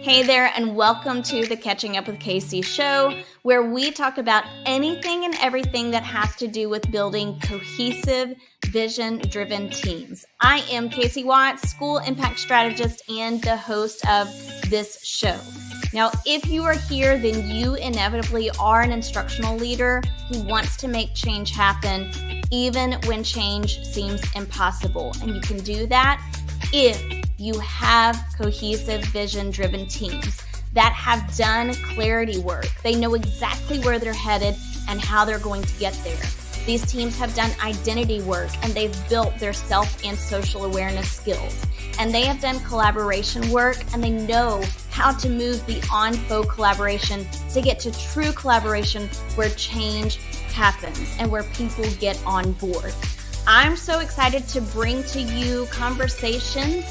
Hey there, and welcome to the Catching Up with Casey show, where we talk about anything and everything that has to do with building cohesive, vision-driven teams. I am Casey Watts, school impact strategist and the host of this show. Now, if you are here, then you inevitably are an instructional leader who wants to make change happen, even when change seems impossible. And you can do that if you have cohesive, vision-driven teams that have done clarity work. They know exactly where they're headed and how they're going to get there. These teams have done identity work and they've built their self and social awareness skills. And they have done collaboration work and they know how to move beyond faux collaboration to get to true collaboration where change happens and where people get on board. I'm so excited to bring to you conversations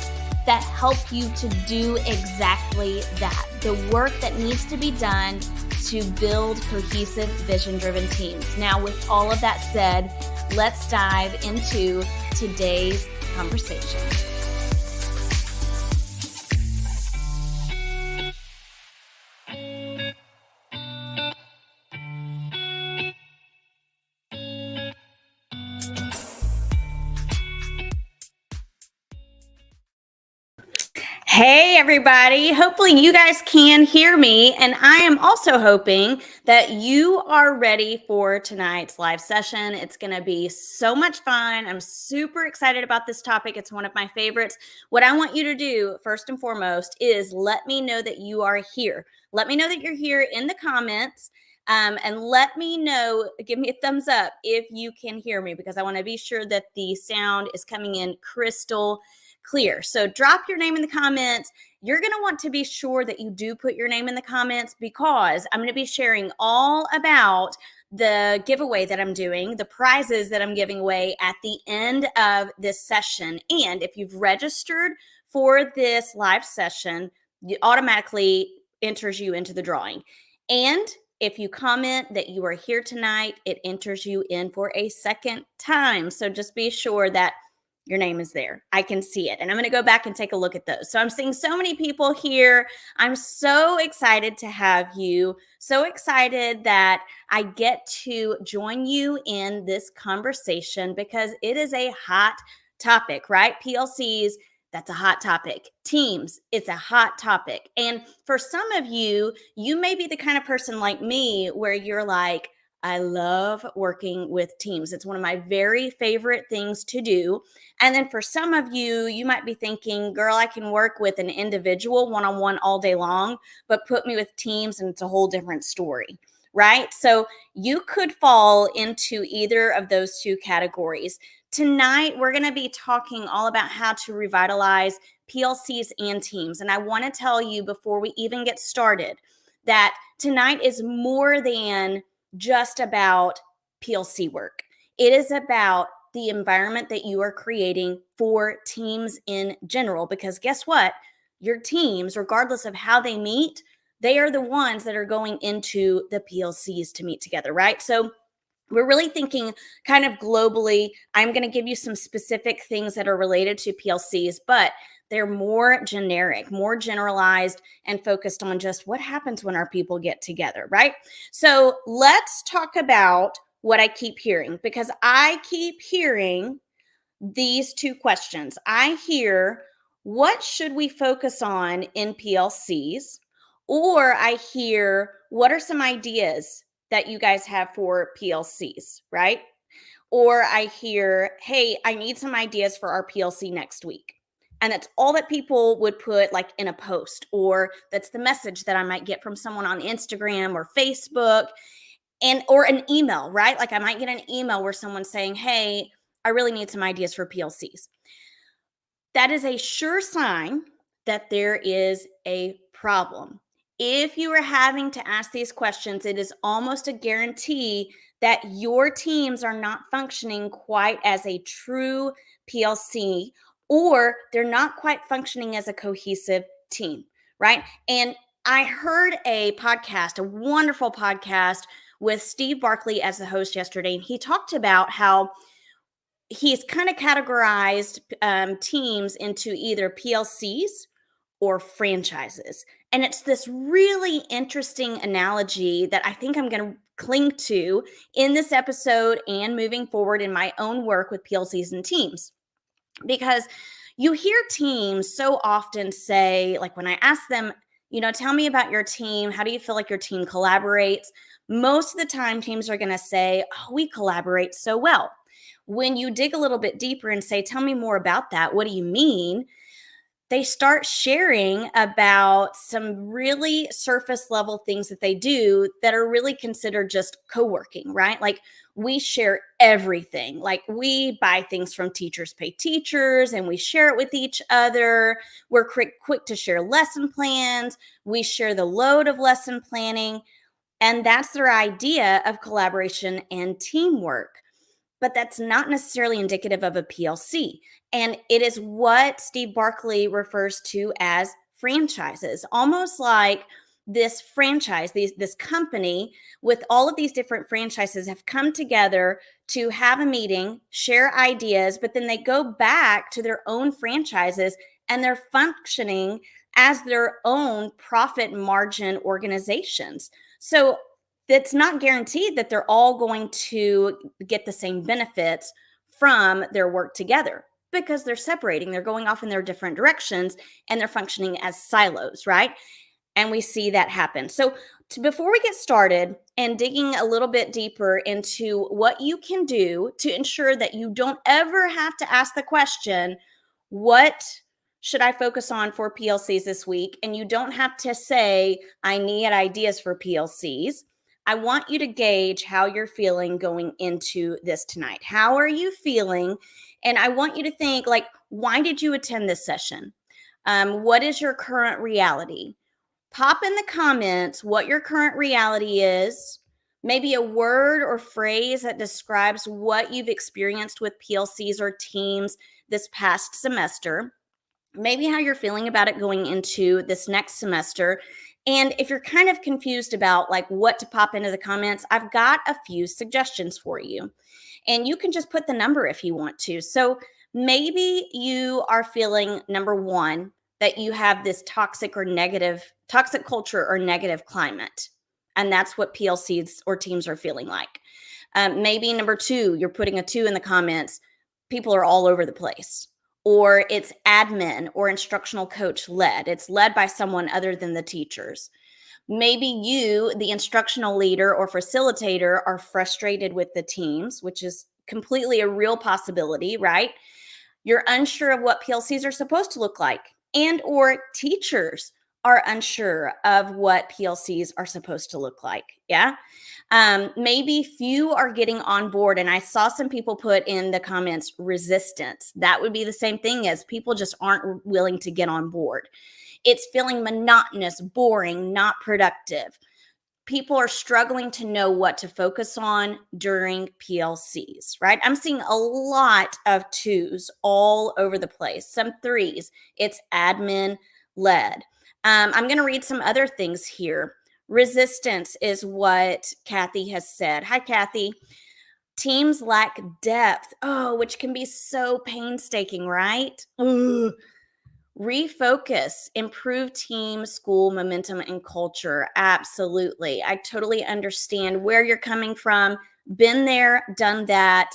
that help you to do exactly that. The work that needs to be done to build cohesive, vision-driven teams. Now, with all of that said, let's dive into today's conversation. Hey everybody, hopefully you guys can hear me, and I am also hoping that you are ready for tonight's live session. It's going to be so much fun. I'm super excited about this topic. It's one of my favorites. What I want you to do first and foremost is let me know that you are here. Let me know that you're here in the comments. And let me know, give me a thumbs up if you can hear me, because I want to be sure that the sound is coming in crystal clear. So drop your name in the comments. You're going to want to be sure that you do put your name in the comments, because I'm going to be sharing all about the giveaway that I'm doing, the prizes that I'm giving away at the end of this session. And if you've registered for this live session, it automatically enters you into the drawing. And if you comment that you are here tonight, it enters you in for a second time. So just be sure that your name is there. I can see it. And I'm going to go back and take a look at those. So I'm seeing so many people here. I'm so excited to have you. So excited that I get to join you in this conversation, because it is a hot topic, right? PLCs, that's a hot topic. Teams, it's a hot topic. And for some of you, you may be the kind of person like me where you're like, I love working with teams. It's one of my very favorite things to do. And then for some of you, you might be thinking, girl, I can work with an individual one-on-one all day long, but put me with teams and it's a whole different story, right? So you could fall into either of those two categories. Tonight, we're going to be talking all about how to revitalize PLCs and teams. And I want to tell you before we even get started that tonight is more than just about PLC work. It is about the environment that you are creating for teams in general, because guess what? Your teams, regardless of how they meet, they are the ones that are going into the PLCs to meet together, right? So we're really thinking kind of globally. I'm going to give you some specific things that are related to PLCs, but they're more generic, more generalized, and focused on just what happens when our people get together, right? So let's talk about what I keep hearing, because I keep hearing these two questions. I hear, what should we focus on in PLCs? Or I hear, what are some ideas that you guys have for PLCs, right? Or I hear, hey, I need some ideas for our PLC next week. And that's all that people would put like in a post, or that's the message that I might get from someone on Instagram or Facebook, and or an email, right? Like I might get an email where someone's saying, hey, I really need some ideas for PLCs. That is a sure sign that there is a problem. If you are having to ask these questions, it is almost a guarantee that your teams are not functioning quite as a true PLC, or they're not quite functioning as a cohesive team, right? And I heard a podcast, a wonderful podcast with Steve Barkley as the host yesterday, and he talked about how he's kind of categorized teams into either PLCs or franchises. And it's this really interesting analogy that I think I'm going to cling to in this episode and moving forward in my own work with PLCs and teams. Because you hear teams so often say, like when I ask them, tell me about your team. How do you feel like your team collaborates? Most of the time, teams are going to say, oh, we collaborate so well. When you dig a little bit deeper and say, tell me more about that, what do you mean? They start sharing about some really surface level things that they do that are really considered just co-working, right? Like we share everything. Like we buy things from Teachers Pay Teachers and we share it with each other. We're quick to share lesson plans. We share the load of lesson planning. And that's their idea of collaboration and teamwork, but that's not necessarily indicative of a PLC. And it is what Steve Barkley refers to as franchises, almost like this franchise, this company with all of these different franchises have come together to have a meeting, share ideas, but then they go back to their own franchises and they're functioning as their own profit margin organizations. So it's not guaranteed that they're all going to get the same benefits from their work together because they're separating, they're going off in their different directions and they're functioning as silos, right? And we see that happen. So, before we get started and digging a little bit deeper into what you can do to ensure that you don't ever have to ask the question, what should I focus on for PLCs this week? And you don't have to say, I need ideas for PLCs. I want you to gauge how you're feeling going into this tonight. How are you feeling? And I want you to think, like, why did you attend this session? What is your current reality? Pop in the comments what your current reality is, maybe a word or phrase that describes what you've experienced with PLCs or teams this past semester, maybe how you're feeling about it going into this next semester. And if you're kind of confused about like what to pop into the comments, I've got a few suggestions for you. And you can just put the number if you want to. So maybe you are feeling, number one, that you have this toxic culture or negative climate. And that's what PLCs or teams are feeling like. Maybe number two, you're putting a 2 in the comments. People are all over the place. Or it's admin or instructional coach led. It's led by someone other than the teachers. Maybe you, the instructional leader or facilitator, are frustrated with the teams, which is completely a real possibility, right? You're unsure of what PLCs are supposed to look like, and or teachers are unsure of what PLCs are supposed to look like. Yeah. Maybe few are getting on board. And I saw some people put in the comments resistance. That would be the same thing as people just aren't willing to get on board. It's feeling monotonous, boring, not productive. People are struggling to know what to focus on during PLCs, right? I'm seeing a lot of 2s all over the place, some 3s. It's admin led. I'm going to read some other things here. Resistance is what Kathy has said. Hi, Kathy. Teams lack depth. Oh, which can be so painstaking, right? Ugh. Refocus, improve team, school momentum, and culture. Absolutely. I totally understand where you're coming from. Been there, done that.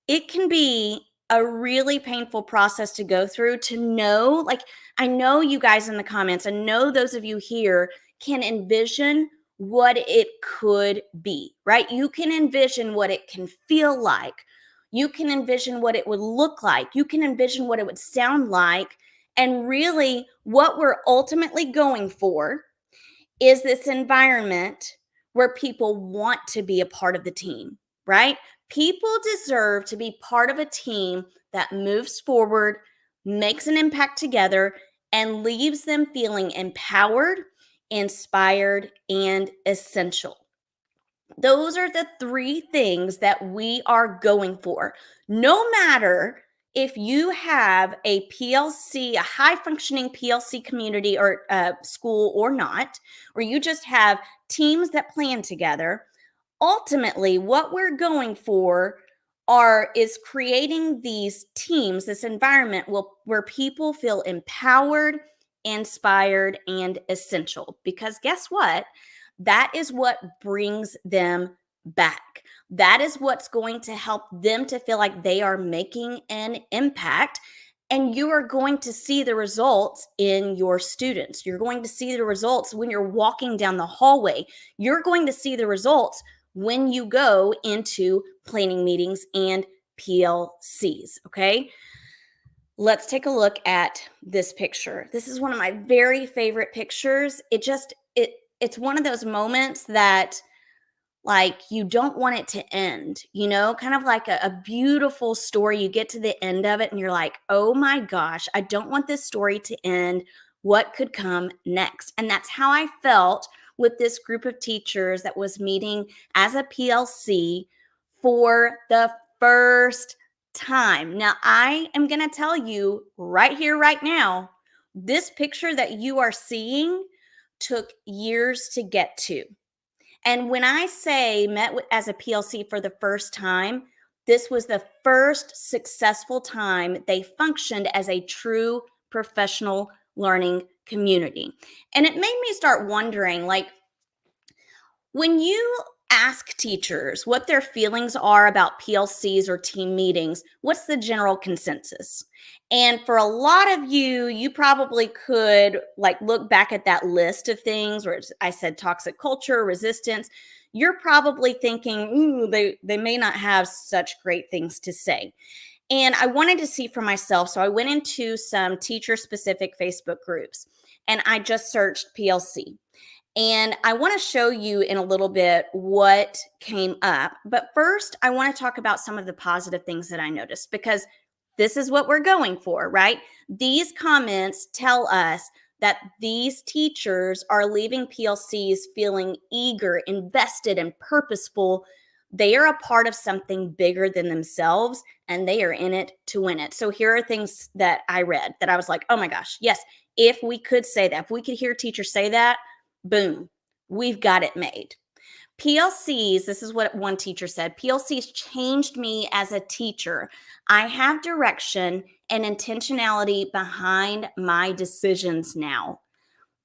It can be a really painful process to go through to know, like, I know you guys in the comments, I know those of you here can envision what it could be, right? You can envision what it can feel like. You can envision what it would look like. You can envision what it would sound like. And really, what we're ultimately going for is this environment where people want to be a part of the team, right? People deserve to be part of a team that moves forward, makes an impact together, and leaves them feeling empowered, inspired, and essential. Those are the 3 things that we are going for. No matter if you have a PLC, a high functioning PLC community or school or not, or you just have teams that plan together, ultimately what we're going for is creating these teams, this environment where people feel empowered, inspired, and essential. Because guess what? That is what brings them back. That is what's going to help them to feel like they are making an impact. And you are going to see the results in your students. You're going to see the results when you're walking down the hallway. You're going to see the results when you go into planning meetings and PLCs. Okay. Let's take a look at this picture. This is one of my very favorite pictures. It's one of those moments that, like, you don't want it to end, kind of like a beautiful story. You get to the end of it and you're like, oh my gosh, I don't want this story to end. What could come next? And that's how I felt with this group of teachers that was meeting as a PLC for the first time. Now, I am going to tell you right here, right now, this picture that you are seeing took years to get to. And when I say as a PLC for the first time, this was the first successful time they functioned as a true professional learning community. And it made me start wondering, like, when you ask teachers what their feelings are about PLCs or team meetings, what's the general consensus? And for a lot of you, you probably could like look back at that list of things where I said toxic culture, resistance. You're probably thinking, ooh, they may not have such great things to say. And I wanted to see for myself. So I went into some teacher-specific Facebook groups and I just searched PLC. And I want to show you in a little bit what came up. But first, I want to talk about some of the positive things that I noticed, because this is what we're going for, right? These comments tell us that these teachers are leaving PLCs feeling eager, invested, and purposeful. They are a part of something bigger than themselves, and they are in it to win it. So here are things that I read that I was like, oh my gosh, yes, if we could say that, if we could hear teachers say that, boom, we've got it made. PLCs, this is what one teacher said, PLCs changed me as a teacher. I have direction and intentionality behind my decisions now.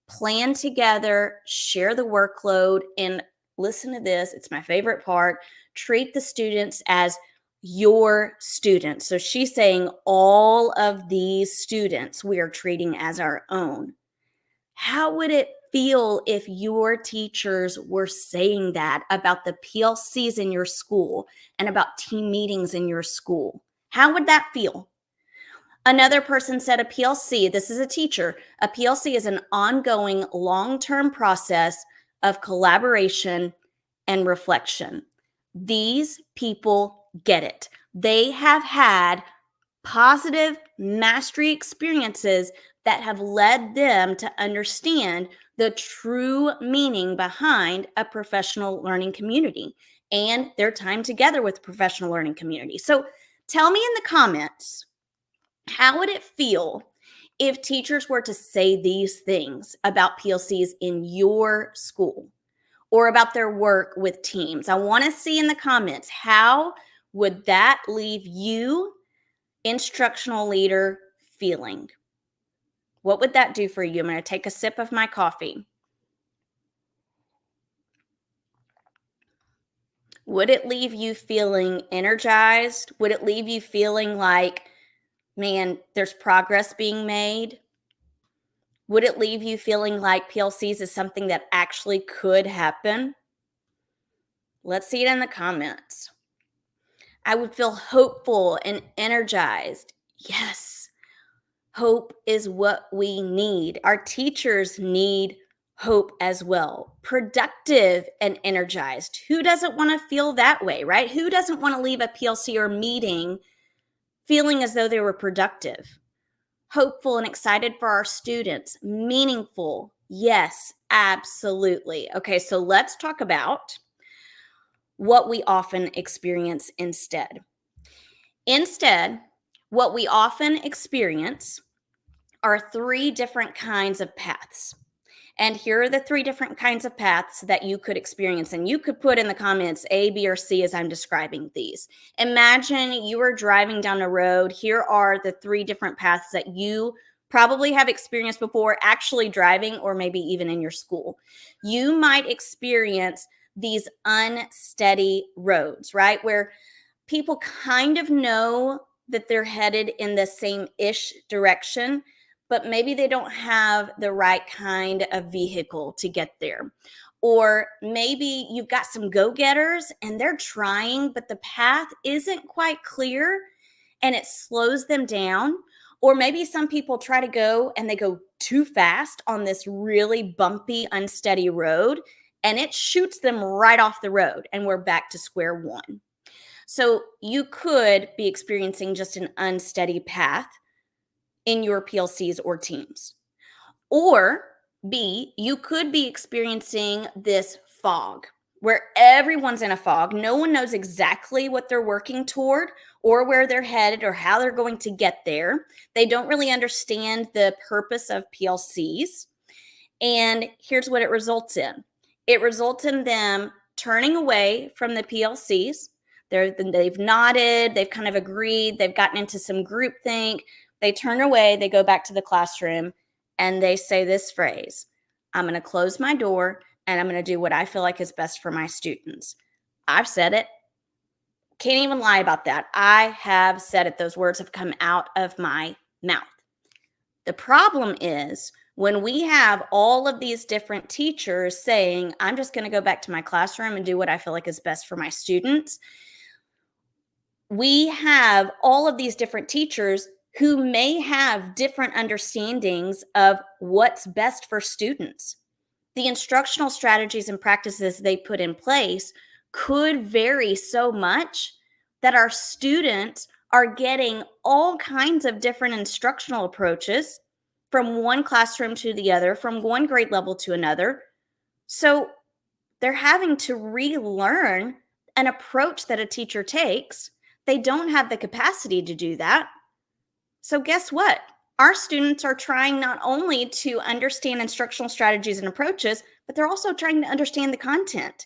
Plan together, share the workload, and listen to this, it's my favorite part, treat the students as your students. So she's saying all of these students we are treating as our own. How would it feel if your teachers were saying that about the PLCs in your school and about team meetings in your school? How would that feel? Another person said a PLC, this is a teacher, a PLC is an ongoing long-term process of collaboration and reflection. These people get it. They have had positive mastery experiences that have led them to understand the true meaning behind a professional learning community and their time together with the professional learning community. So tell me in the comments, how would it feel if teachers were to say these things about PLCs in your school or about their work with teams? I want to see in the comments, how would that leave you, instructional leader, feeling? What would that do for you? I'm going to take a sip of my coffee. Would it leave you feeling energized? Would it leave you feeling like, man, there's progress being made? Would it leave you feeling like PLCs is something that actually could happen? Let's see it in the comments. I would feel hopeful and energized. Yes. Hope is what we need. Our teachers need hope as well. Productive and energized. Who doesn't want to feel that way, right? Who doesn't want to leave a PLC or meeting feeling as though they were productive? Hopeful and excited for our students. Meaningful. Yes, absolutely. Okay, so let's talk about what we often experience instead. Instead, what we often experience are three different kinds of paths. And here are the three different kinds of paths that you could experience. And you could put in the comments A, B, or C as I'm describing these. Imagine you are driving down the road. Here are the three different paths that you probably have experienced before actually driving or maybe even in your school. You might experience these unsteady roads, right? Where people kind of know that they're headed in the same-ish direction, but maybe they don't have the right kind of vehicle to get there. Or maybe you've got some go-getters and they're trying, but the path isn't quite clear and it slows them down. Or maybe some people try to go and they go too fast on this really bumpy, unsteady road and it shoots them right off the road and we're back to square one. So you could be experiencing just an unsteady path in your PLCs or teams. Or B, you could be experiencing this fog where everyone's in a fog. No one knows exactly what they're working toward or where they're headed or how they're going to get there. They don't really understand the purpose of PLCs. And here's what it results in. It results in them turning away from the PLCs. They've nodded, they've kind of agreed, they've gotten into some groupthink. They turn away, they go back to the classroom, and they say this phrase: I'm going to close my door and I'm going to do what I feel like is best for my students. I've said it. Can't even lie about that. I have said it. Those words have come out of my mouth. The problem is when we have all of these different teachers saying, I'm just going to go back to my classroom and do what I feel like is best for my students. We have all of these different teachers who may have different understandings of what's best for students. The instructional strategies and practices they put in place could vary so much that our students are getting all kinds of different instructional approaches from one classroom to the other, from one grade level to another. So they're having to relearn an approach that a teacher takes. They don't have the capacity to do that. So guess what? Our students are trying not only to understand instructional strategies and approaches, but they're also trying to understand the content.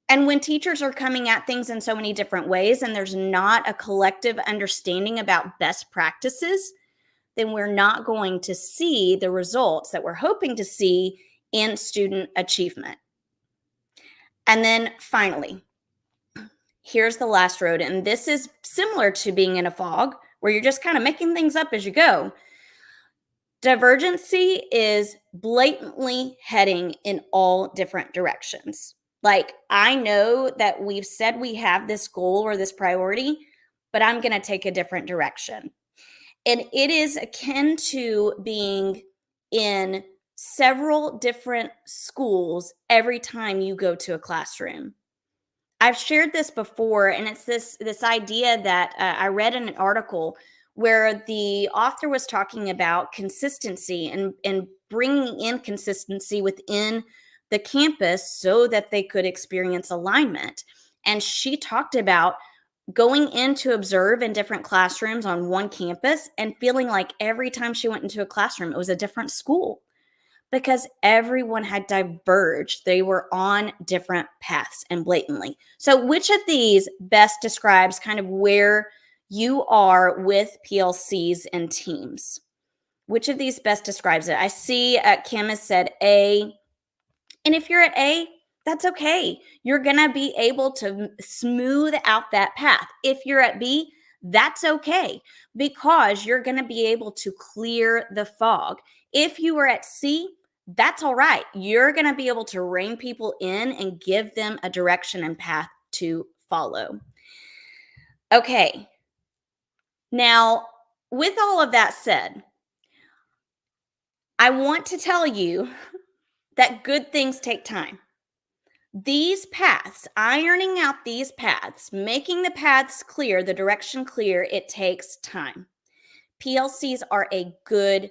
And when teachers are coming at things in so many different ways and there's not a collective understanding about best practices, then we're not going to see the results that we're hoping to see in student achievement. And then finally, here's the last road. And this is similar to being in a fog where you're just kind of making things up as you go. Divergency is blatantly heading in all different directions. Like, I know that we've said we have this goal or this priority, but I'm going to take a different direction. And it is akin to being in several different schools every time you go to a classroom. I've shared this before, and it's this idea that I read in an article where the author was talking about consistency and bringing in consistency within the campus so that they could experience alignment. And she talked about going in to observe in different classrooms on one campus and feeling like every time she went into a classroom, it was a different school because everyone had diverged. They were on different paths and blatantly. So which of these best describes kind of where you are with PLCs and teams? Which of these best describes it? I see Kim has said A. And if you're at A, that's okay. You're going to be able to smooth out that path. If you're at B, that's okay because you're going to be able to clear the fog. If you are at C, that's all right. You're going to be able to rein people in and give them a direction and path to follow. Okay. Now, with all of that said, I want to tell you that good things take time. These paths, ironing out these paths, making the paths clear, the direction clear, it takes time. PLCs are a good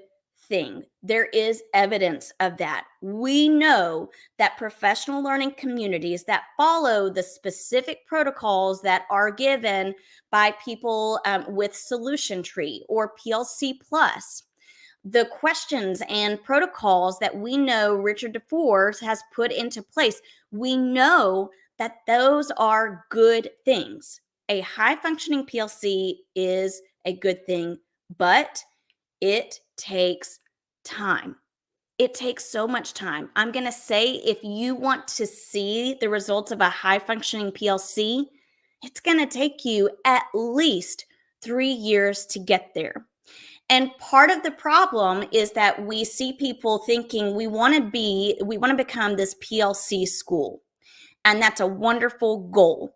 thing. There is evidence of that. We know that professional learning communities that follow the specific protocols that are given by people with Solution Tree or PLC Plus, the questions and protocols that we know Richard DeForest has put into place, we know that those are good things. A high functioning PLC is a good thing, but it takes time. It takes so much time. I'm going to say if you want to see the results of a high functioning PLC, it's going to take you at least 3 years to get there. And part of the problem is that we see people thinking we want to become this PLC school. And that's a wonderful goal.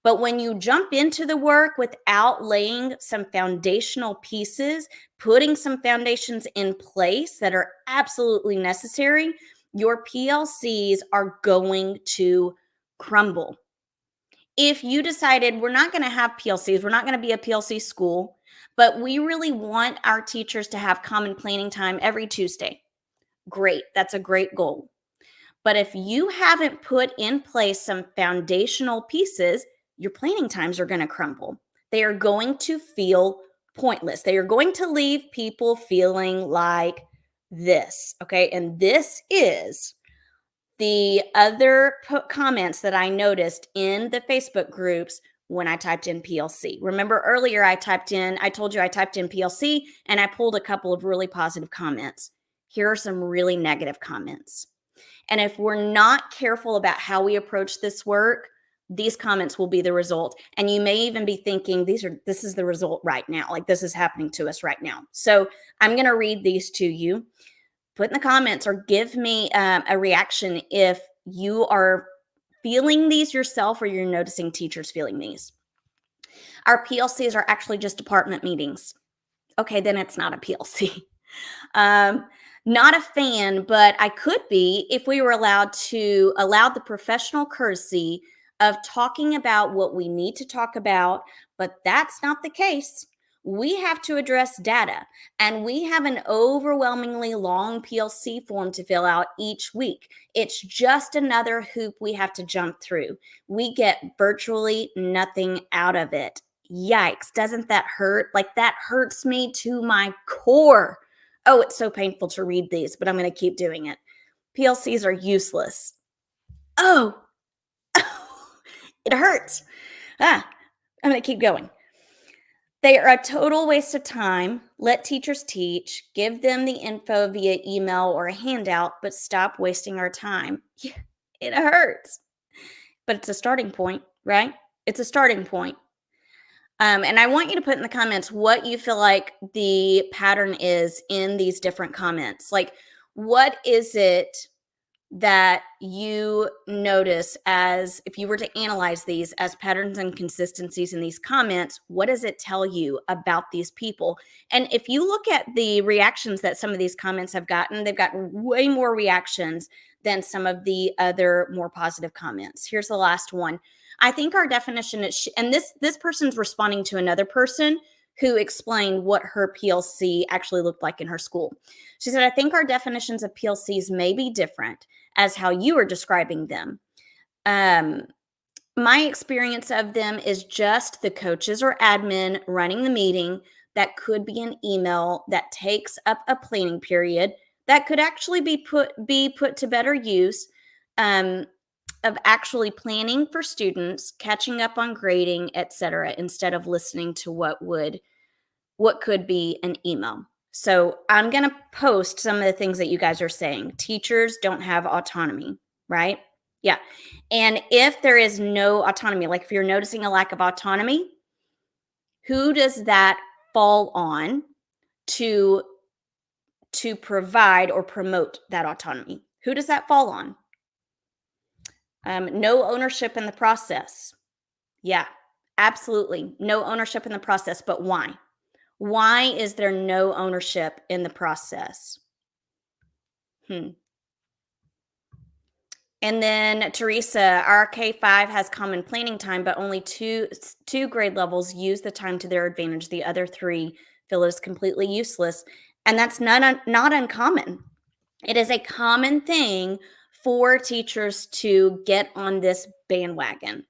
But when you jump into the work without laying some foundational pieces, putting some foundations in place that are absolutely necessary, your PLCs are going to crumble. If you decided we're not going to have PLCs, we're not going to be a PLC school, but we really want our teachers to have common planning time every Tuesday, great. That's a great goal. But if you haven't put in place some foundational pieces, your planning times are going to crumble. They are going to feel pointless. They are going to leave people feeling like this. Okay. And this is the other comments that I noticed in the Facebook groups when I typed in PLC. Remember earlier I told you I typed in PLC and I pulled a couple of really positive comments. Here are some really negative comments. And if we're not careful about how we approach this work, these comments will be the result. And you may even be thinking this is the result right now. Like this is happening to us right now. So I'm going to read these to you. Put in the comments or give me a reaction if you are feeling these yourself or you're noticing teachers feeling these. Our PLCs are actually just department meetings. Okay, then it's not a PLC. Not a fan, but I could be if we were allowed the professional courtesy of talking about what we need to talk about, but that's not the case. We have to address data, and we have an overwhelmingly long PLC form to fill out each week. It's just another hoop we have to jump through. We get virtually nothing out of it. Yikes, doesn't that hurt? Like that hurts me to my core. Oh, it's so painful to read these, but I'm going to keep doing it. PLCs are useless. Oh, it hurts. I'm going to keep going. They are a total waste of time. Let teachers teach. Give them the info via email or a handout, but stop wasting our time. Yeah, it hurts. But it's a starting point, right? It's a starting point. And I want you to put in the comments what you feel like the pattern is in these different comments. Like, what is it that you notice as, if you were to analyze these as patterns and consistencies in these comments, what does it tell you about these people? And if you look at the reactions that some of these comments have gotten, they've gotten way more reactions than some of the other more positive comments. Here's the last one. I think our definition is, and this person's responding to another person who explained what her PLC actually looked like in her school. She said, I think our definitions of PLCs may be different as how you are describing them. My experience of them is just the coaches or admin running the meeting. That could be an email that takes up a planning period that could actually be put to better use, of actually planning for students, catching up on grading, etc., instead of listening to what could be an email. So I'm going to post some of the things that you guys are saying. Teachers don't have autonomy, right? Yeah. And if there is no autonomy, like if you're noticing a lack of autonomy, who does that fall on to provide or promote that autonomy? Who does that fall on? No ownership in the process. Yeah, absolutely. No ownership in the process, but why? Why is there no ownership in the process? And then Teresa, our K5 has common planning time, but only two grade levels use the time to their advantage. The other three feel it is completely useless. And that's not uncommon. It is a common thing for teachers to get on this bandwagon.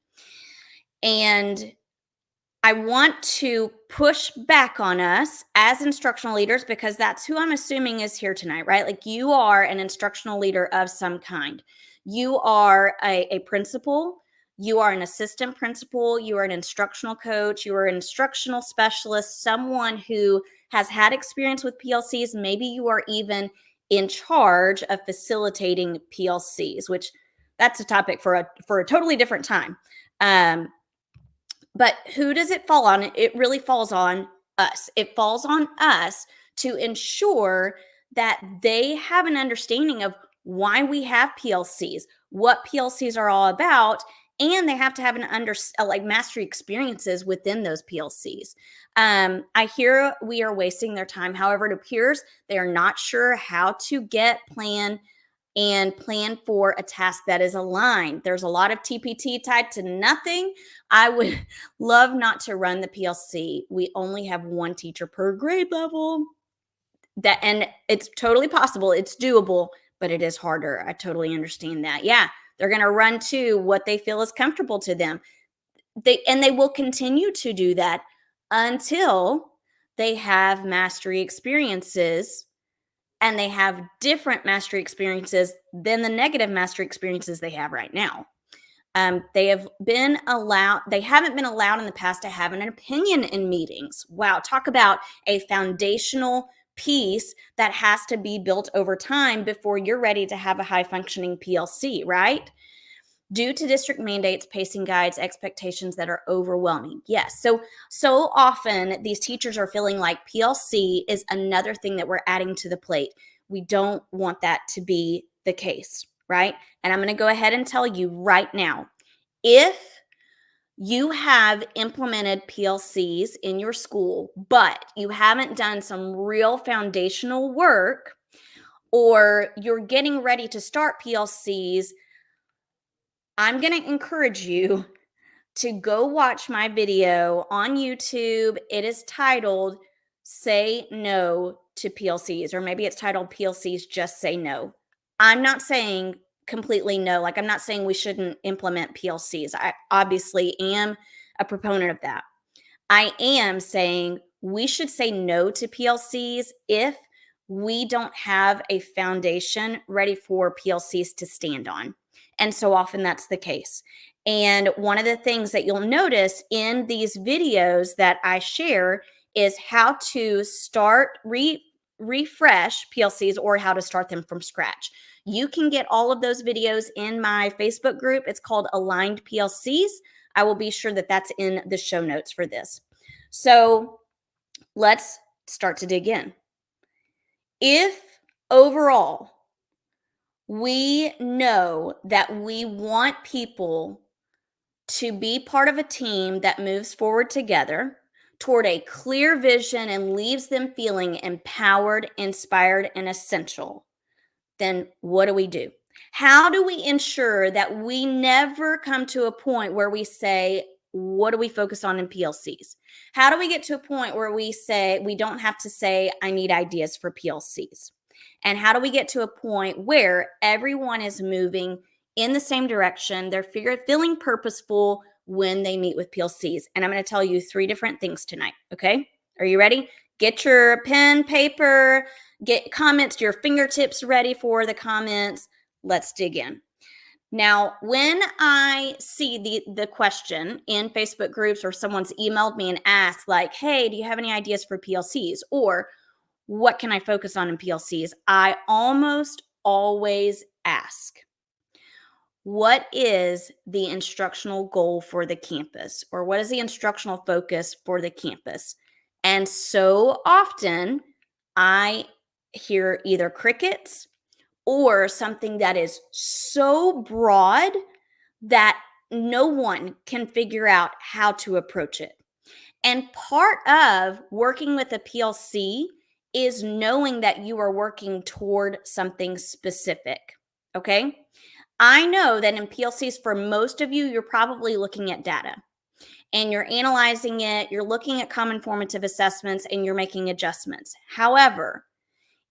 And I want to push back on us as instructional leaders, because that's who I'm assuming is here tonight, right? Like, you are an instructional leader of some kind. You are a principal. You are an assistant principal, you are an instructional coach, you are an instructional specialist, someone who has had experience with PLCs. Maybe you are even in charge of facilitating PLCs, which that's a topic for a totally different time. But who does it fall on? It really falls on us. It falls on us to ensure that they have an understanding of why we have PLCs, what PLCs are all about, and they have to have like mastery experiences within those PLCs. I hear we are wasting their time. However, it appears they are not sure how to plan for a task that is aligned. There's a lot of TPT tied to nothing. I would love not to run the PLC. We only have one teacher per grade level. And it's totally possible. It's doable, but it is harder. I totally understand that. Yeah, they're going to run to what they feel is comfortable to them. They will continue to do that until they have mastery experiences, and they have different mastery experiences than the negative mastery experiences they have right now. They haven't been allowed in the past to have an opinion in meetings. Wow, talk about a foundational piece that has to be built over time before you're ready to have a high functioning PLC, right? Due to district mandates, pacing guides, expectations that are overwhelming. Yes. So often these teachers are feeling like PLC is another thing that we're adding to the plate. We don't want that to be the case, right? And I'm going to go ahead and tell you right now, if you have implemented PLCs in your school, but you haven't done some real foundational work, or you're getting ready to start PLCs, I'm going to encourage you to go watch my video on YouTube. It is titled Say No to PLCs, or maybe it's titled PLCs Just Say No. I'm not saying completely no. Like, I'm not saying we shouldn't implement PLCs. I obviously am a proponent of that. I am saying we should say no to PLCs if we don't have a foundation ready for PLCs to stand on. And so often that's the case. And one of the things that you'll notice in these videos that I share is how to refresh PLCs, or how to start them from scratch. You can get all of those videos in my Facebook group. It's called Aligned PLCs. I will be sure that that's in the show notes for this. So let's start to dig in. If overall we know that we want people to be part of a team that moves forward together toward a clear vision and leaves them feeling empowered, inspired, and essential, then what do? How do we ensure that we never come to a point where we say, what do we focus on in PLCs? How do we get to a point where we say, we don't have to say, I need ideas for PLCs? And how do we get to a point where everyone is moving in the same direction? They're feeling purposeful when they meet with PLCs. And I'm going to tell you 3 different things tonight. Okay. Are you ready? Get your pen, paper, get comments, your fingertips ready for the comments. Let's dig in. Now, when I see the question in Facebook groups, or someone's emailed me and asked like, hey, do you have any ideas for PLCs? Or what can I focus on in PLCs? I almost always ask, what is the instructional goal for the campus? Or what is the instructional focus for the campus? And so often I hear either crickets or something that is so broad that no one can figure out how to approach it. And part of working with a PLC is knowing that you are working toward something specific. Okay. I know that in PLCs, for most of you, you're probably looking at data and you're analyzing it. You're looking at common formative assessments and you're making adjustments. However,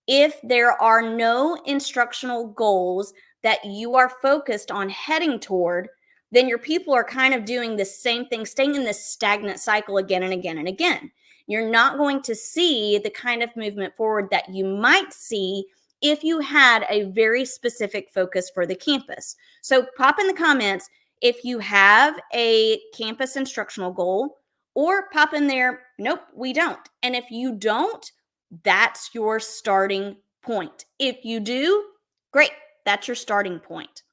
if there are no instructional goals that you are focused on heading toward, then your people are kind of doing the same thing, staying in this stagnant cycle again and again and again. You're not going to see the kind of movement forward that you might see if you had a very specific focus for the campus. So pop in the comments if you have a campus instructional goal, or pop in there, nope, we don't. And if you don't, that's your starting point. If you do, great, that's your starting point.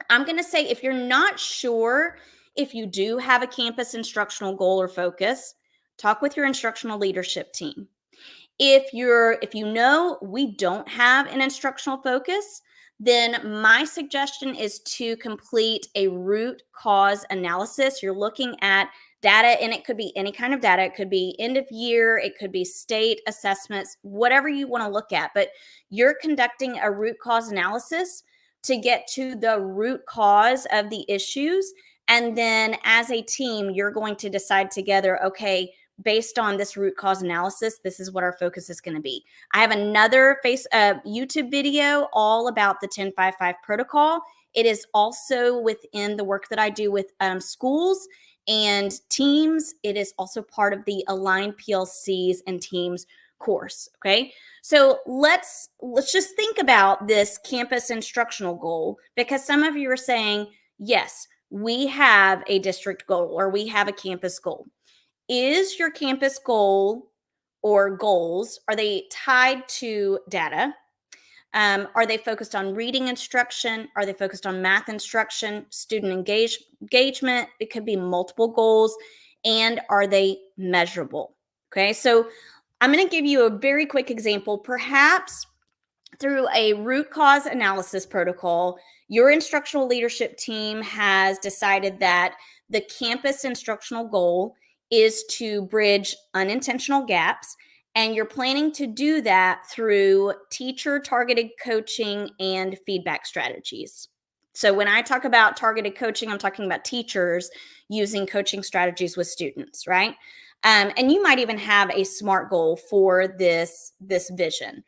I'm going to say if you're not sure if you do have a campus instructional goal or focus, talk with your instructional leadership team. If you know we don't have an instructional focus, then my suggestion is to complete a root cause analysis. You're looking at data, and it could be any kind of data. It could be end of year, it could be state assessments, whatever you want to look at, but you're conducting a root cause analysis to get to the root cause of the issues. And then as a team, you're going to decide together, okay, based on this root cause analysis, this is what our focus is going to be. I have another YouTube video all about the 10-5-5 protocol. It is also within the work that I do with schools and teams. It is also part of the Aligned PLCs and Teams course. Okay, so let's just think about this campus instructional goal, because some of you are saying, yes, we have a district goal or we have a campus goal. Is your campus goal or goals, are they tied to data? Are they focused on reading instruction? Are they focused on math instruction, student engagement? It could be multiple goals. And are they measurable? Okay, so I'm going to give you a very quick example. Perhaps through a root cause analysis protocol, your instructional leadership team has decided that the campus instructional goal is to bridge unintentional gaps, and you're planning to do that through teacher targeted coaching and feedback strategies. So when I talk about targeted coaching, I'm talking about teachers using coaching strategies with students, right? And you might even have a SMART goal for this vision,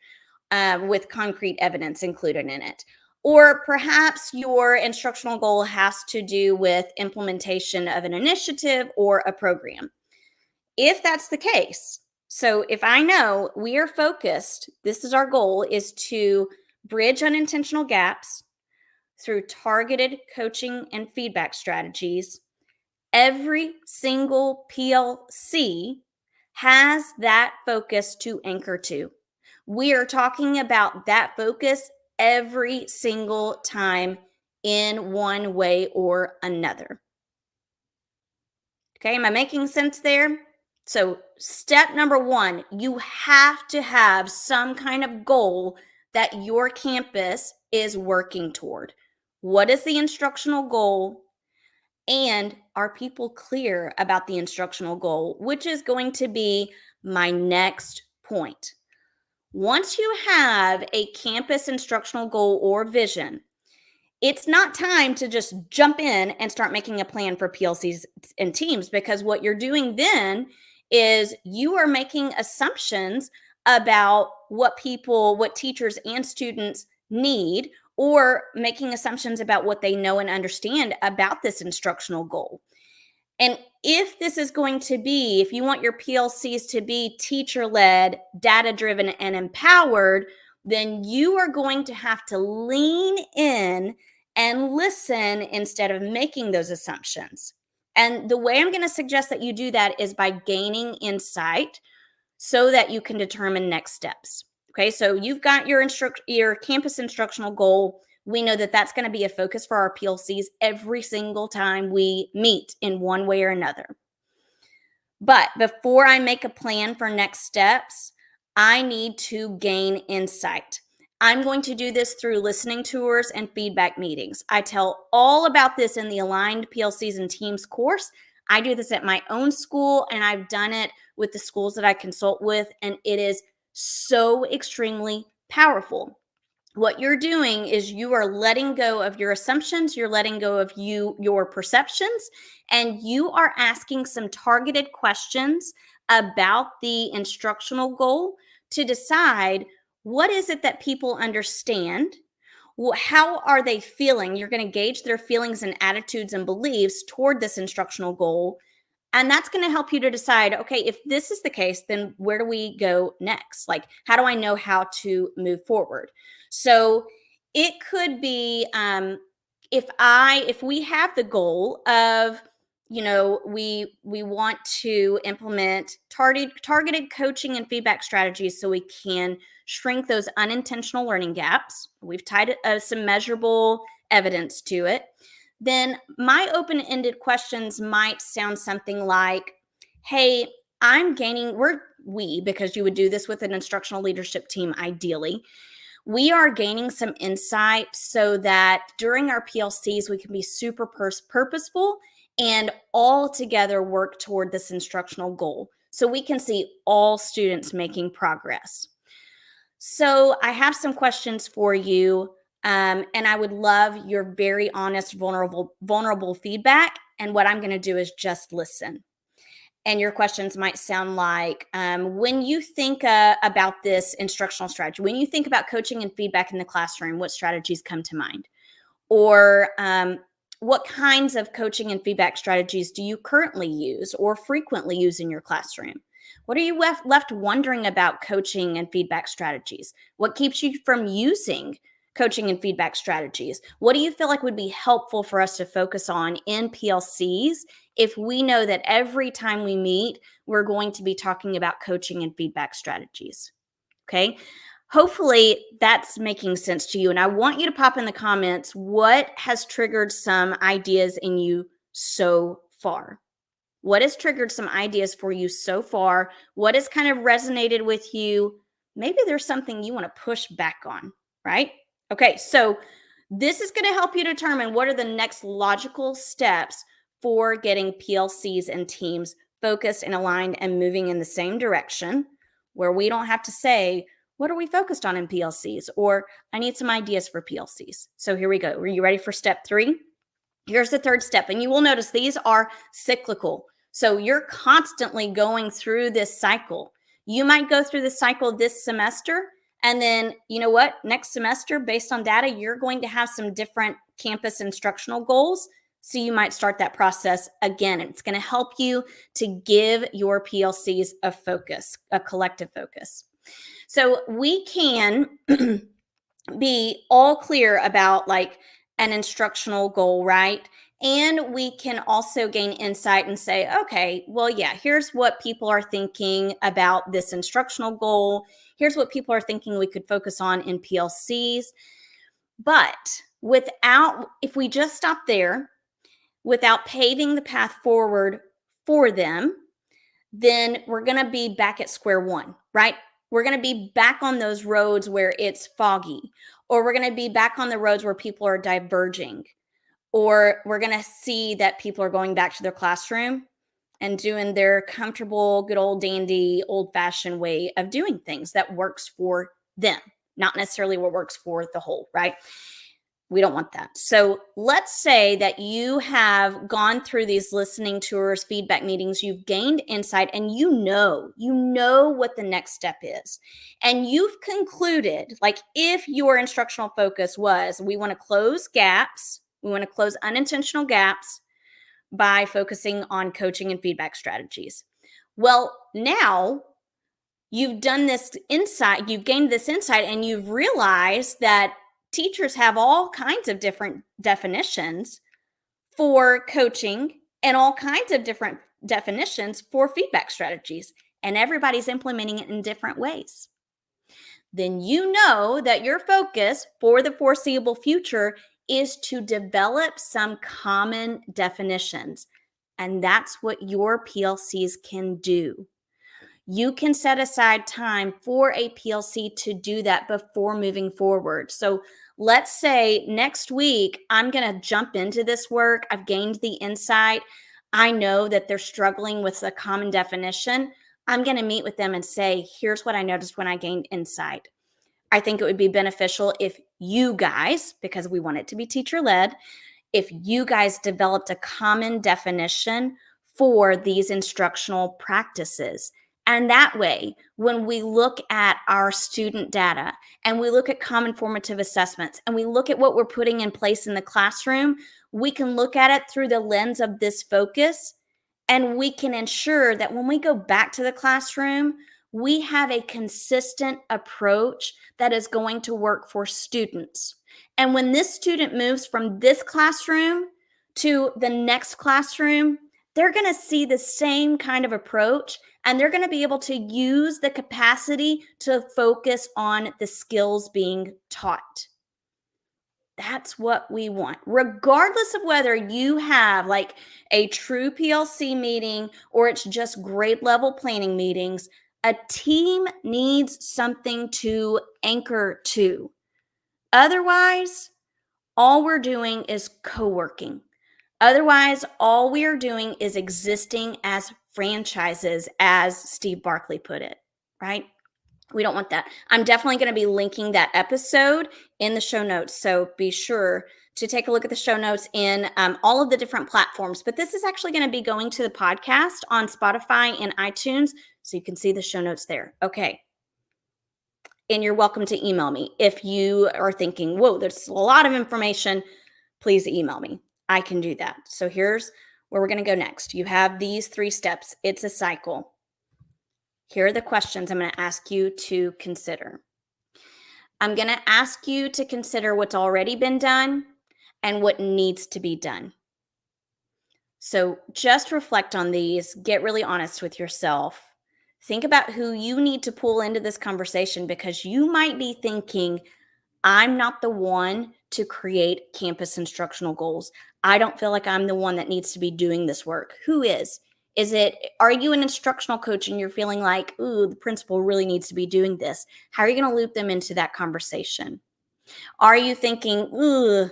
with concrete evidence included in it. Or perhaps your instructional goal has to do with implementation of an initiative or a program. If that's the case, so if I know we are focused, this is our goal, is to bridge unintentional gaps through targeted coaching and feedback strategies, every single PLC has that focus to anchor to. We are talking about that focus every single time in one way or another. Okay, am I making sense there? So, step number one, you have to have some kind of goal that your campus is working toward. What is the instructional goal? And are people clear about the instructional goal, which is going to be my next point. Once you have a campus instructional goal or vision, it's not time to just jump in and start making a plan for PLCs and teams, because what you're doing then is you are making assumptions about what teachers and students need, or making assumptions about what they know and understand about this instructional goal. And if this is going to be, if you want your PLCs to be teacher-led, data-driven, and empowered, then you are going to have to lean in and listen instead of making those assumptions. And the way I'm going to suggest that you do that is by gaining insight so that you can determine next steps. Okay, so you've got your campus instructional goal. We know that that's going to be a focus for our PLCs every single time we meet in one way or another. But before I make a plan for next steps, I need to gain insight. I'm going to do this through listening tours and feedback meetings. I tell all about this in the Aligned PLCs and Teams course. I do this at my own school, and I've done it with the schools that I consult with, and it is so extremely powerful. What you're doing is you are letting go of your assumptions, you're letting go of your perceptions, and you are asking some targeted questions about the instructional goal to decide what is it that people understand. How are they feeling? You're going to gauge their feelings and attitudes and beliefs toward this instructional goal. And that's going to help you to decide, okay, if this is the case, then where do we go next? Like, how do I know how to move forward? So it could be if we have the goal of, we want to implement targeted coaching and feedback strategies so we can shrink those unintentional learning gaps. We've tied some measurable evidence to it. Then my open-ended questions might sound something like, hey, I'm gaining, because you would do this with an instructional leadership team ideally, we are gaining some insight so that during our PLCs, we can be super purposeful and all together work toward this instructional goal. So we can see all students making progress. So I have some questions for you, and I would love your very honest, vulnerable feedback. And what I'm going to do is just listen. And your questions might sound like, when you think about this instructional strategy, when you think about coaching and feedback in the classroom, what strategies come to mind? Or what kinds of coaching and feedback strategies do you currently use or frequently use in your classroom? What are you left wondering about coaching and feedback strategies? What keeps you from using coaching and feedback strategies? What do you feel like would be helpful for us to focus on in PLCs if we know that every time we meet, we're going to be talking about coaching and feedback strategies? Okay. Hopefully that's making sense to you. And I want you to pop in the comments what has triggered some ideas in you so far. What has triggered some ideas for you so far? What has kind of resonated with you? Maybe there's something you want to push back on, right? Okay, so this is going to help you determine what are the next logical steps for getting PLCs and teams focused and aligned and moving in the same direction, where we don't have to say, what are we focused on in PLCs? Or I need some ideas for PLCs. So here we go. Are you ready for step 3? Here's the third step. And you will notice these are cyclical. So you're constantly going through this cycle. You might go through this cycle this semester. And then, you know what? Next semester, based on data, you're going to have some different campus instructional goals. So you might start that process again. It's going to help you to give your PLCs a focus, a collective focus. So we can be all clear about like an instructional goal, right? And we can also gain insight and say, okay, well, yeah, here's what people are thinking about this instructional goal. Here's what people are thinking we could focus on in PLCs. But if we just stop there, without paving the path forward for them, then we're going to be back at square one, right? We're going to be back on those roads where it's foggy, or we're going to be back on the roads where people are diverging, or we're going to see that people are going back to their classroom and doing their comfortable, good old dandy, old fashioned way of doing things that works for them, not necessarily what works for the whole, right? We don't want that. So let's say that you have gone through these listening tours, feedback meetings, you've gained insight, and you know what the next step is. And you've concluded, like if your instructional focus was, we want to close gaps, we want to close unintentional gaps by focusing on coaching and feedback strategies. Well, now you've done this insight, you've gained this insight, and you've realized that teachers have all kinds of different definitions for coaching and all kinds of different definitions for feedback strategies, and everybody's implementing it in different ways. Then you know that your focus for the foreseeable future is to develop some common definitions, and that's what your PLCs can do. You can set aside time for a PLC to do that before moving forward. So let's say next week, I'm going to jump into this work. I've gained the insight. I know that they're struggling with a common definition. I'm going to meet with them and say, here's what I noticed when I gained insight. I think it would be beneficial if you guys, because we want it to be teacher-led, if you guys developed a common definition for these instructional practices. And that way, when we look at our student data and we look at common formative assessments and we look at what we're putting in place in the classroom, we can look at it through the lens of this focus, and we can ensure that when we go back to the classroom, we have a consistent approach that is going to work for students. And when this student moves from this classroom to the next classroom, they're going to see the same kind of approach, and they're going to be able to use the capacity to focus on the skills being taught. That's what we want, regardless of whether you have like a true PLC meeting or it's just grade level planning meetings. A team needs something to anchor to. Otherwise, all we're doing is co-working. Otherwise, all we are doing is existing as franchises, as Steve Barkley put it, right? We don't want that. I'm definitely going to be linking that episode in the show notes. So be sure to take a look at the show notes in all of the different platforms. But this is actually going to be going to the podcast on Spotify and iTunes. So you can see the show notes there. Okay. And you're welcome to email me. If you are thinking, whoa, there's a lot of information, please email me. I can do that. So here's where we're going to go next. You have these 3 steps. It's a cycle. Here are the questions I'm going to ask you to consider. I'm going to ask you to consider what's already been done and what needs to be done. So just reflect on these. Get really honest with yourself. Think about who you need to pull into this conversation, because you might be thinking, I'm not the one to create campus instructional goals. I don't feel like I'm the one that needs to be doing this work. Who is? Are you an instructional coach and you're feeling like, ooh, the principal really needs to be doing this? How are you going to loop them into that conversation? Are you thinking, ooh,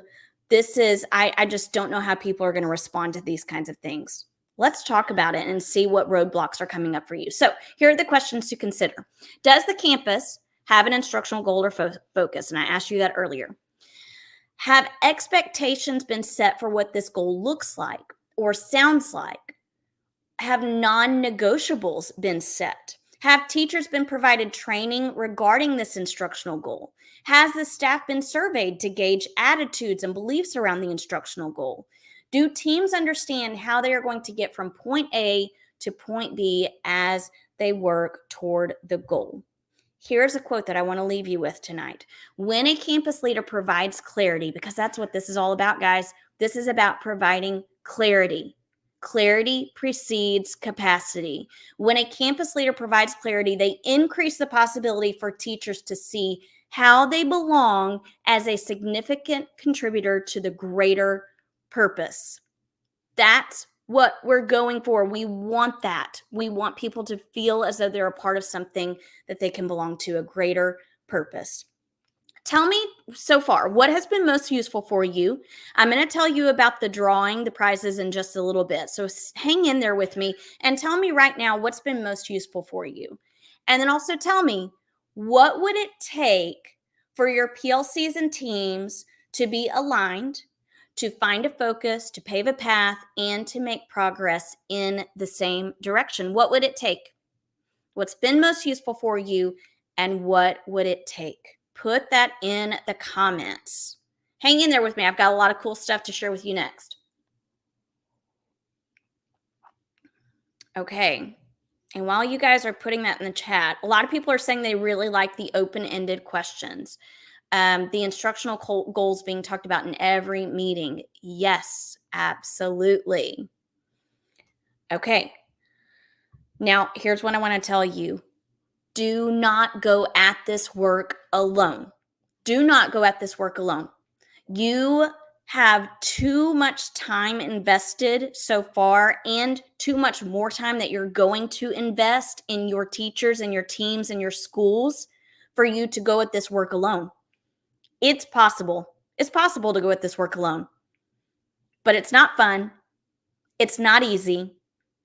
I just don't know how people are going to respond to these kinds of things? Let's talk about it and see what roadblocks are coming up for you. So here are the questions to consider. Does the campus have an instructional goal or focus? And I asked you that earlier. Have expectations been set for what this goal looks like or sounds like? Have non-negotiables been set? Have teachers been provided training regarding this instructional goal? Has the staff been surveyed to gauge attitudes and beliefs around the instructional goal? Do teams understand how they are going to get from point A to point B as they work toward the goal? Here's a quote that I want to leave you with tonight. When a campus leader provides clarity, because that's what this is all about, guys, this is about providing clarity. Clarity precedes capacity. When a campus leader provides clarity, they increase the possibility for teachers to see how they belong as a significant contributor to the greater purpose. That's what we're going for. We want that. We want people to feel as though they're a part of something that they can belong to, a greater purpose. Tell me so far, what has been most useful for you? I'm going to tell you about the drawing, the prizes in just a little bit. So hang in there with me and tell me right now what's been most useful for you. And then also tell me, what would it take for your PLCs and teams to be aligned, to find a focus, to pave a path, and to make progress in the same direction? What would it take? What's been most useful for you, and what would it take? Put that in the comments. Hang in there with me. I've got a lot of cool stuff to share with you next. Okay. And while you guys are putting that in the chat, a lot of people are saying they really like the open-ended questions. The instructional goals being talked about in every meeting. Yes, absolutely. Okay. Now, here's what I want to tell you. Do not go at this work alone. Do not go at this work alone. You have too much time invested so far, and too much more time that you're going to invest in your teachers and your teams and your schools for you to go at this work alone. It's possible. It's possible to go at this work alone, but it's not fun. It's not easy.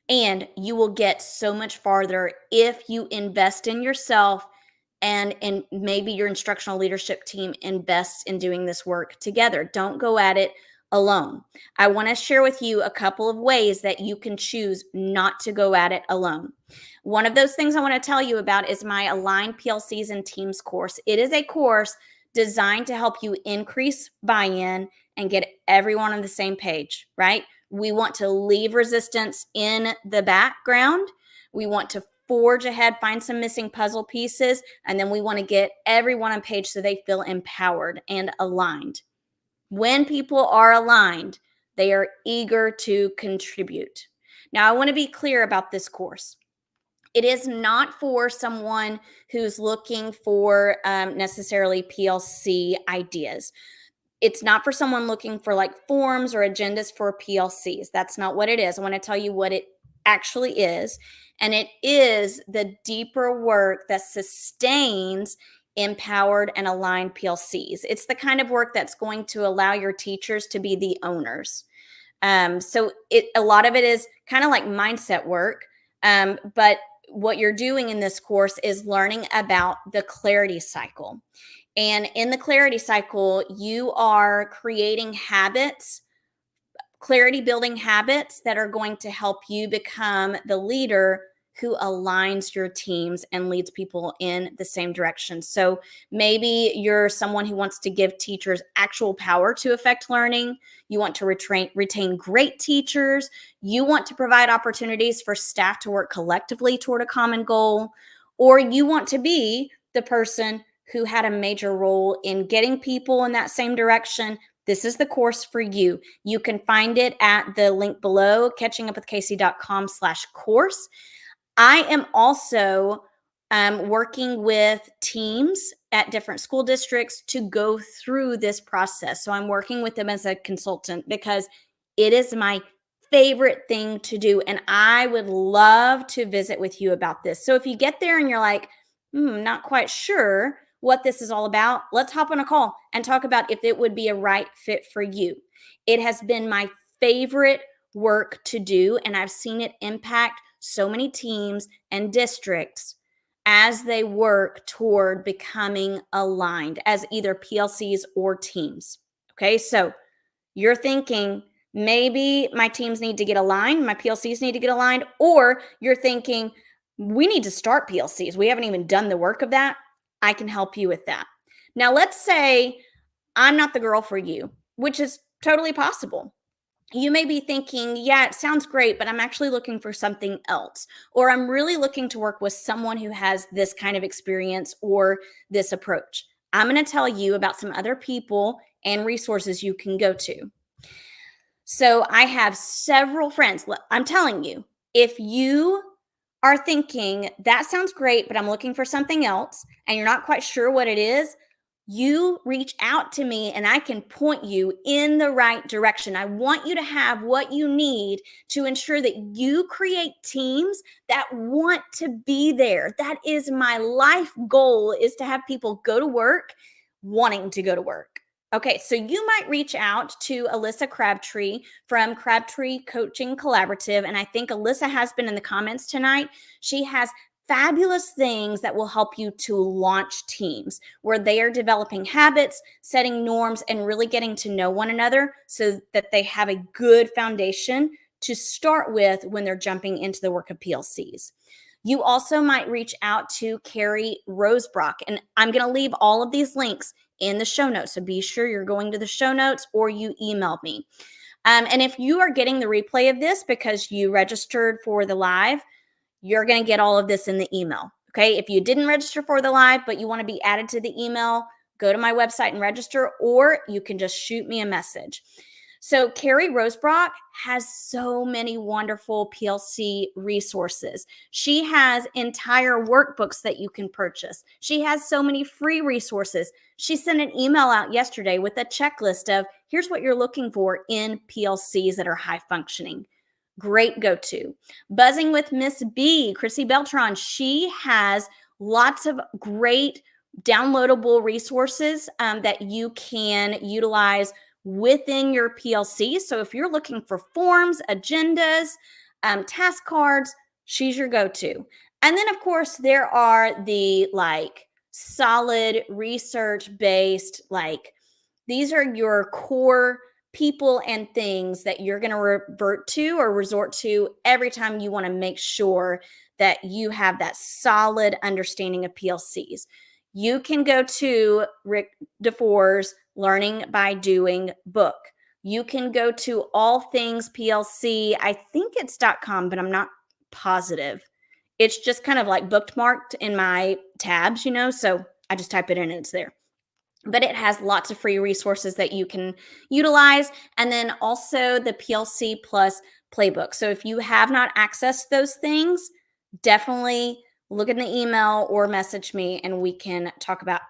And you will get so much farther if you invest in yourself, and maybe your instructional leadership team invests in doing this work together. Don't go at it alone. I want to share with you a couple of ways that you can choose not to go at it alone. One of those things I want to tell you about is my Aligned PLCs and Teams course. It is a course designed to help you increase buy-in and get everyone on the same page, right? We want to leave resistance in the background. We want to forge ahead, find some missing puzzle pieces, and then we want to get everyone on page so they feel empowered and aligned. When people are aligned, they are eager to contribute. Now, I want to be clear about this course. It is not for someone who's looking for necessarily PLC ideas. It's not for someone looking for like forms or agendas for PLCs. That's not what it is. I want to tell you what it actually is. And it is the deeper work that sustains empowered and aligned PLCs. It's the kind of work that's going to allow your teachers to be the owners. So a lot of it is kind of like mindset work. But what you're doing in this course is learning about the clarity cycle. And in the clarity cycle, you are creating habits, clarity building habits that are going to help you become the leader who aligns your teams and leads people in the same direction. So maybe you're someone who wants to give teachers actual power to affect learning. You want to retain great teachers. You want to provide opportunities for staff to work collectively toward a common goal. Or you want to be the person who had a major role in getting people in that same direction. This is the course for you. You can find it at the link below, catchingupwithcasey.com/course. I am also working with teams at different school districts to go through this process. So I'm working with them as a consultant because it is my favorite thing to do. And I would love to visit with you about this. So if you get there and you're like, not quite sure what this is all about, let's hop on a call and talk about if it would be a right fit for you. It has been my favorite work to do, and I've seen it impact so many teams and districts as they work toward becoming aligned as either PLCs or teams. Okay, so you're thinking maybe my teams need to get aligned, my PLCs need to get aligned, or you're thinking we need to start PLCs. We haven't even done the work of that. I can help you with that. Now, let's say I'm not the girl for you, which is totally possible. You may be thinking, yeah, it sounds great, but I'm actually looking for something else. Or I'm really looking to work with someone who has this kind of experience or this approach. I'm going to tell you about some other people and resources you can go to. So I have several friends. I'm telling you, if you are thinking that sounds great, but I'm looking for something else and you're not quite sure what it is, you reach out to me and I can point you in the right direction. I want you to have what you need to ensure that you create teams that want to be there. That is my life goal, is to have people go to work wanting to go to work. Okay, so you might reach out to Alyssa Crabtree from Crabtree Coaching Collaborative. And I think Alyssa has been in the comments tonight. She has fabulous things that will help you to launch teams where they are developing habits, setting norms, and really getting to know one another so that they have a good foundation to start with when they're jumping into the work of PLCs. You also might reach out to Carrie Rosebrock, and I'm going to leave all of these links in the show notes. So be sure you're going to the show notes or you email me. And if you are getting the replay of this because you registered for the live, you're going to get all of this in the email. Okay. If you didn't register for the live, but you want to be added to the email, go to my website and register, or you can just shoot me a message. So Carrie Rosebrock has so many wonderful PLC resources. She has entire workbooks that you can purchase. She has so many free resources. She sent an email out yesterday with a checklist of here's what you're looking for in PLCs that are high functioning. Great go-to. Buzzing with Miss B, Chrissy Beltran, she has lots of great downloadable resources that you can utilize within your PLC. So if you're looking for forms, agendas, task cards, she's your go-to. And then of course there are the solid research-based, these are your core people and things that you're going to revert to or resort to every time you want to make sure that you have that solid understanding of PLCs. You can go to Rick DeFore's Learning by Doing book. You can go to All Things PLC. I think it's .com, but I'm not positive. It's just kind of like bookmarked in my tabs, so I just type it in and it's there. But it has lots of free resources that you can utilize. And then also the PLC Plus playbook. So if you have not accessed those things, definitely look in the email or message me and we can talk about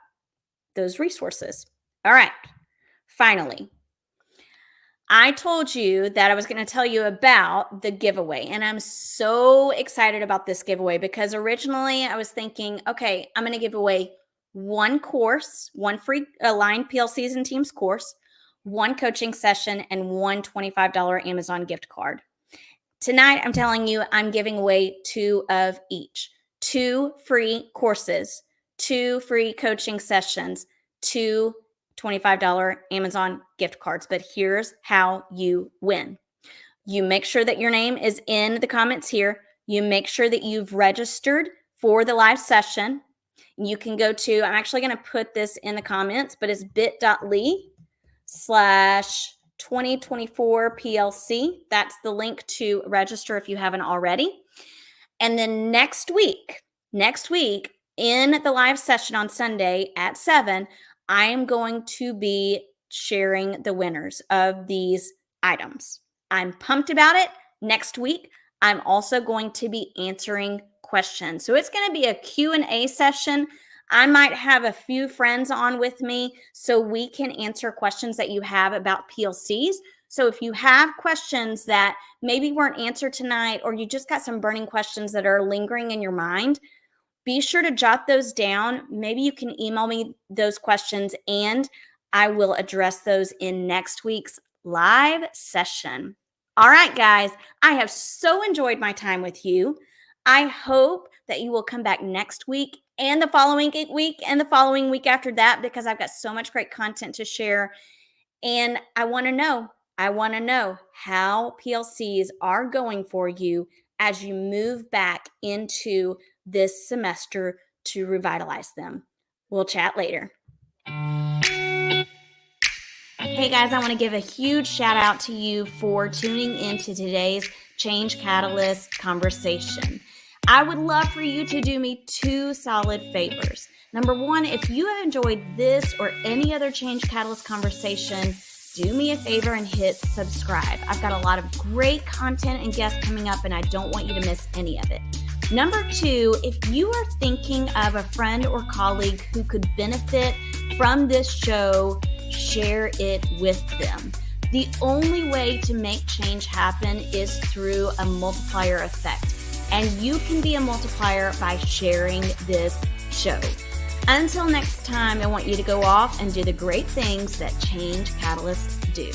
those resources. All right. Finally, I told you that I was going to tell you about the giveaway, and I'm so excited about this giveaway because originally I was thinking, okay, I'm going to give away one course, one free Aligned PLCs and Teams course, one coaching session, and one $25 Amazon gift card. Tonight, I'm telling you, I'm giving away 2 of each, 2 free courses, 2 free coaching sessions, 2 $25 Amazon gift cards. But here's how you win. You make sure that your name is in the comments here. You make sure that you've registered for the live session. You can go to, I'm actually going to put this in the comments, but it's bit.ly/2024 PLC. That's the link to register if you haven't already. And then next week in the live session on Sunday at 7, I am going to be sharing the winners of these items. I'm pumped about it. Next week, I'm also going to be answering questions. So it's going to be a Q&A session. I might have a few friends on with me so we can answer questions that you have about PLCs. So if you have questions that maybe weren't answered tonight, or you just got some burning questions that are lingering in your mind, be sure to jot those down. Maybe you can email me those questions and I will address those in next week's live session. All right, guys, I have so enjoyed my time with you. I hope that you will come back next week and the following week and the following week after that, because I've got so much great content to share. And I want to know how PLCs are going for you as you move back into this semester to revitalize them. We'll chat later. Hey guys, I want to give a huge shout out to you for tuning into today's Change Catalyst conversation. I would love for you to do me 2 solid favors. Number 1, if you have enjoyed this or any other Change Catalyst conversation, do me a favor and hit subscribe. I've got a lot of great content and guests coming up, and I don't want you to miss any of it. Number 2, if you are thinking of a friend or colleague who could benefit from this show, share it with them. The only way to make change happen is through a multiplier effect. And you can be a multiplier by sharing this show. Until next time, I want you to go off and do the great things that Change Catalysts do.